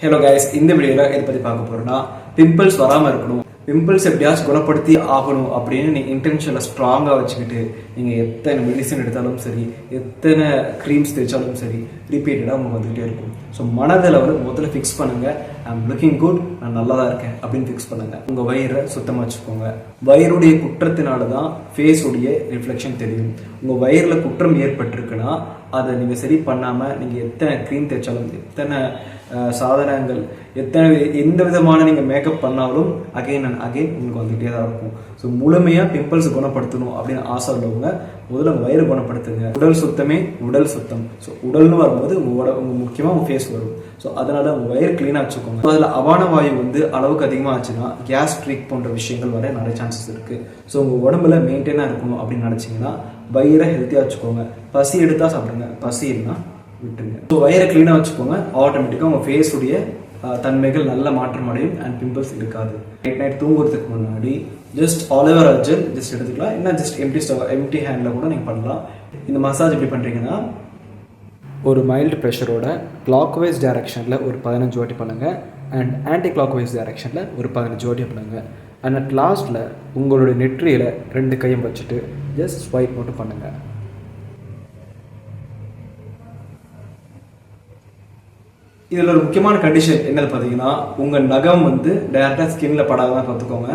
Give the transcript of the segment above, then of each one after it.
Hello guys, இந்த வீடியோவில் இதை பற்றி பார்க்க போகிறோம்னா பிம்பிள்ஸ் வராமல் இருக்கணும், பிம்பிள்ஸ் எப்படியாச்சும் குணப்படுத்தி ஆகணும் அப்படின்னு நீங்கள் இன்டென்ஷனில் ஸ்ட்ராங்காக வச்சுக்கிட்டு நீங்கள் எத்தனை மெடிசன் எடுத்தாலும் சரி, எத்தனை க்ரீம்ஸ் தேய்ச்சாலும் சரி, ரிப்பீட்டடாக உங்களுக்கு வந்துகிட்டே இருக்கும். ஸோ மனதில் முதல்ல ஃபிக்ஸ் பண்ணுங்கள், ஐம் லுக்கிங் குட், நான் நல்லா தான் இருக்கேன் அப்படின்னு ஃபிக்ஸ் பண்ணுங்கள். உங்கள் வயிறை சுத்தமாக வச்சுக்கோங்க. வயிறுடைய குற்றத்தினால தான் ஃபேஸுடைய ரிஃப்ளெக்ஷன் தெரியும். உங்கள் வயிறில் குற்றம் ஏற்பட்டிருக்குன்னா அதை நீங்கள் சரி பண்ணாமல் நீங்கள் எத்தனை க்ரீம் தேய்ச்சாலும், எத்தனை சாதனங்கள், எந்த விதமான நீங்கள் மேக்கப் பண்ணாலும் அகெயின் அண்ட் அகெயின் உங்களுக்கு வந்துகிட்டே தான் இருக்கும். ஸோ முழுமையாக பிம்பிள்ஸ் குணப்படுத்தணும் அப்படின்னு ஆசை உள்ளவங்க முதல்ல உங்கள் வயிறு குணப்படுத்துங்க. உடல் சுத்தமே உடல் சுத்தம். ஸோ உடல்னு வரும்போது உங்கள் முக்கியமாக உங்கள் ஃபேஸ் வரும். ஸோ அதனால உங்கள் வயிறு க்ளீனாக வச்சுக்கோங்க. அதில் அபான வாயு அளவுக்கு அதிகமாக ஆச்சுன்னா கேஸ்ட்ரிக் போன்ற விஷயங்கள் வர நிறைய சான்சஸ் இருக்குது. ஸோ உங்கள் உடம்புல மெயின்டைனாக இருக்கணும் அப்படின்னு நினச்சிங்கன்னா வயிறை ஹெல்த்தியாக வச்சுக்கோங்க. பசி எடுத்தால் சாப்பிடுங்க, பசி இல்லைன்னா விட்டுருங்க. ஸோ வயிறை க்ளீனாக வச்சுக்கோங்க. ஆட்டோமேட்டிக்காக உங்கள் ஃபேஸுடைய தன்மைகள் நல்ல மாற்றம் அடையும் அண்ட் பிம்பிள்ஸ் இருக்காது. நைட் தூங்குறதுக்கு முன்னாடி ஜஸ்ட் ஆலிவேரா ஜெல் ஜஸ்ட் எடுத்துக்கலாம். என்ன ஜஸ்ட் எம்டி ஹேண்டில் கூட நீங்கள் பண்ணலாம். இந்த மசாஜ் எப்படி பண்ணுறீங்கன்னா, ஒரு மைல்டு ப்ரெஷரோட கிளாக் வைஸ் டைரக்ஷனில் ஒரு 15 வாட்டி பண்ணுங்கள் அண்ட் ஆன்டி கிளாக் வைஸ் டைரக்ஷனில் ஒரு 15 வாட்டி பண்ணுங்கள். அண்ட் அட் லாஸ்ட்டில் உங்களுடைய நெற்றியில் 2 கையும் வச்சுட்டு ஜஸ்ட் ஸ்வைப் மட்டும் பண்ணுங்கள். இதில் ஒரு முக்கியமான கண்டிஷன் என்னது பார்த்தீங்கன்னா, உங்கள் நகம் டேரெக்டாக ஸ்கின்ல படாதான் பார்த்துக்கோங்க.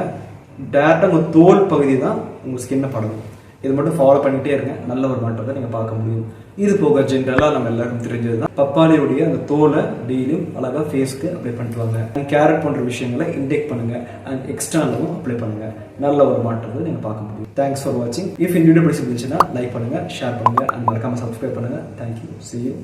டேரெக்டாக உங்கள் தோல் பகுதி தான் உங்கள் ஸ்கின்னை படணும். இது மட்டும் ஃபாலோ பண்ணிகிட்டே இருங்க, நல்ல ஒரு மாற்றத்தை நீங்கள் பார்க்க முடியும். இது போக ஜென்ரலாக நம்ம எல்லாருக்கும் தெரிஞ்சது தான் பப்பாளியுடைய அந்த தோலை டெய்லியும் அழகாக ஃபேஸ்க்கு அப்ளை பண்ணிட்டு வாங்க. கேரட் போன்ற விஷயங்களை இன்டேக் பண்ணுங்கள் அண்ட் எக்ஸ்டர்னலும் அப்ளை பண்ணுங்கள். நல்ல ஒரு மாற்றத்தை நீங்கள் பார்க்க முடியும். தேங்க்ஸ் ஃபார் வாட்சிங். இஃப் இந்த வீடியோ பிடிச்சிருந்துச்சுன்னா லைக் பண்ணுங்கள், ஷேர் பண்ணுங்கள் அண்ட் மறக்காமல் சப்ஸ்கிரைப் பண்ணுங்கள். தேங்க்யூ. See you.